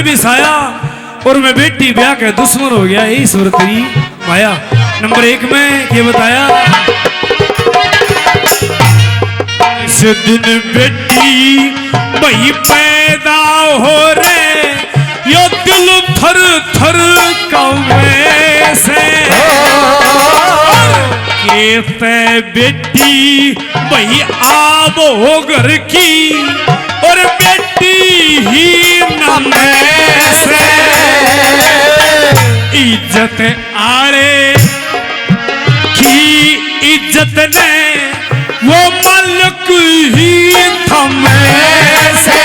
घर भी साया और मैं बेटी ब्याह के दुश्मन हो गया। यही सूरत तेरी माया। नंबर 1 में ये बताया, इस दिन बेटी भाई पैदा हो रे, यो दिल थर थर कवे से कहते बेटी भाई आब हो घर की और बेटी ही नाम से इज्जत आरे की इज्जत ने वो मालिक ही थमे से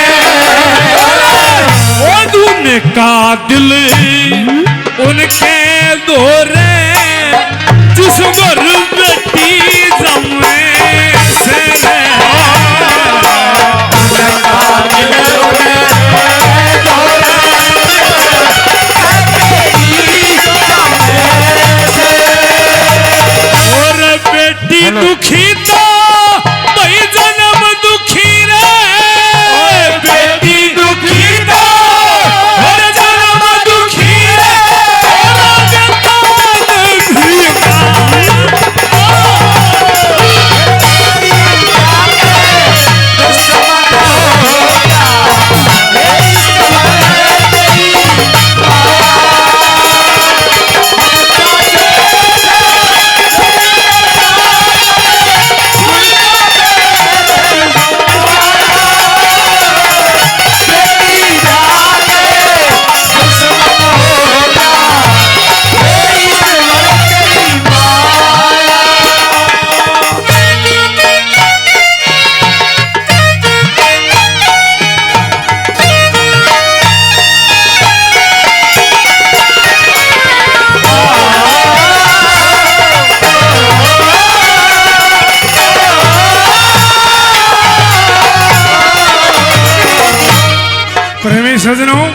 उनका दिल उनके दोरे जिस घर बेटी जमे से और बेटी दुखी तो भाई जन्म दुखी रे, बेटी दुखी तो और जन्म दुखी रे, सजनों,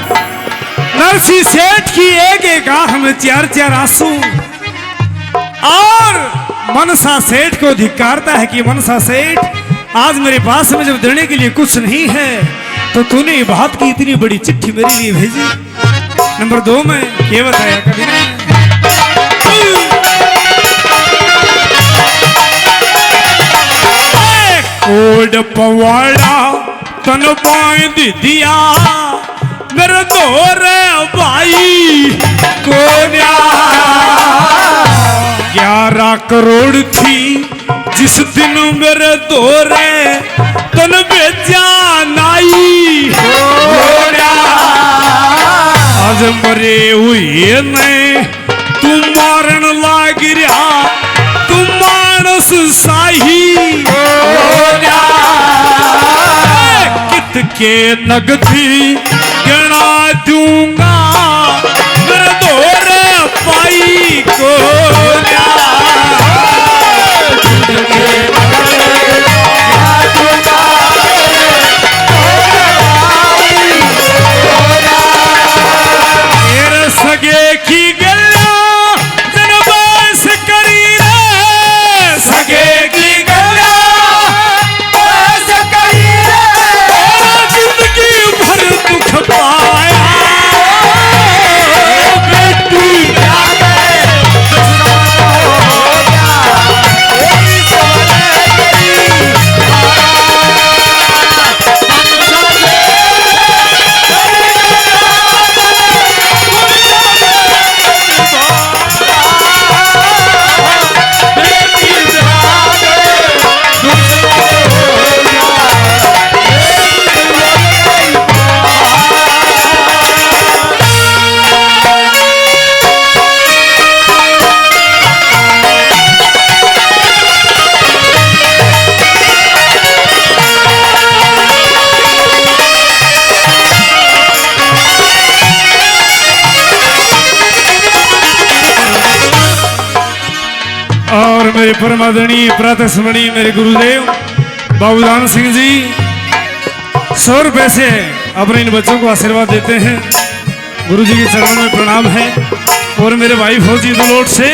नरसी सेठ की एक आंख में 4-4 आंसू और मनसा सेठ को धिक्कारता है कि मनसा सेठ, आज मेरे पास में जब देने के लिए कुछ नहीं है तो तूने ये बात की इतनी बड़ी चिट्ठी मेरे लिए भेजी। नंबर 2 में ये बताया कभी कोड पवाड़ा तन बांध दिया मेरे दोरे भाई को 11 करोड़ थी जिस दिन मेरे दोरे तन बेचा नाई आज मरे हुए ने तू मारन लाग रहा, तू मानस साही कित के नगदी गणा दूंगा मेरे दोरे पाई को मेरे सगे की गल्ला जन बस करी रे, सगे की गल्ला बस करी रे, जिंदगी भर दुख पाया बेटी और मेरे परम आदरणीय प्रातस्मरणीय मेरे गुरुदेव बाबूदान सिंह जी 100 रुपए से अपने इन बच्चों को आशीर्वाद देते हैं। गुरु जी के चरणों में प्रणाम है। और मेरे भाई फौजी दुलोट से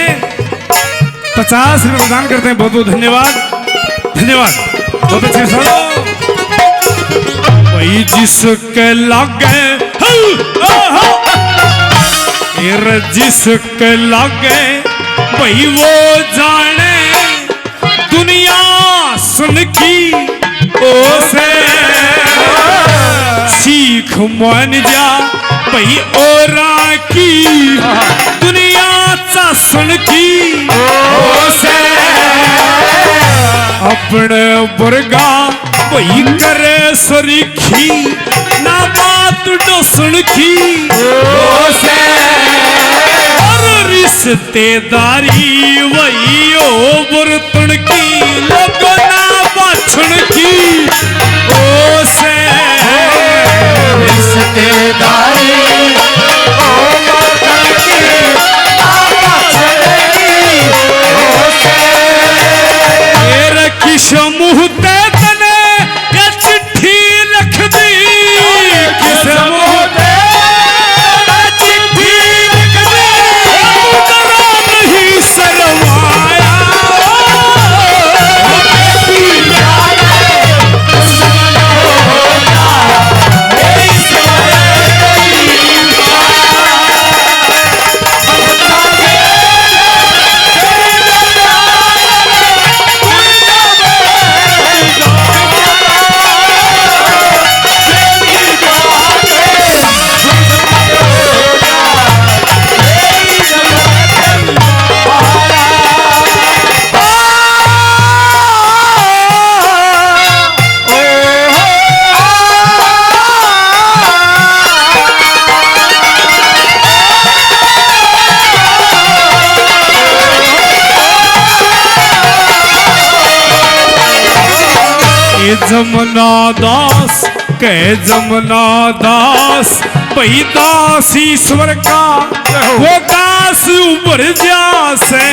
50 रुपए प्रदान करते हैं। बहुत बहुत धन्यवाद, धन्यवाद। बहुत अच्छे सुनो भाई जिसके लागे शेर जिसके लागे भाई वो जाने दुनिया सुन की ओसे सीख मान जा भाई ओरा की दुनिया चा सुन की ओसे अपने बुरगा भाई करे सरीखी ना बात डोसन की ओसे और रिश्तेदारी वही ओ बुरतन की लोगों ना बाछण की ओसे रिश्तेदारी ओ बुरतन की ना बाछण की ओसे तेरे किस मुँह ते तने ये चिट्ठी लिख दी किस मुँह ते चिट्ठी लिख दी डरा नहीं शर्माया जमुना दास के जमुना दास भाई दास ईश्वर का वो दास उबर जासे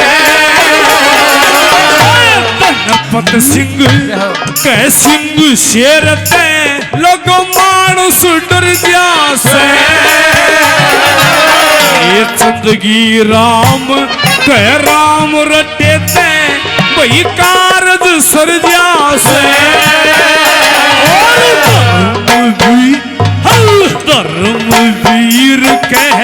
धनपत सिंह के सिंह शेर ते लोगो मानुस डर जासे ये जिंदगी राम के राम रटे ते भाई कारज सर जासे धर्म वीर कह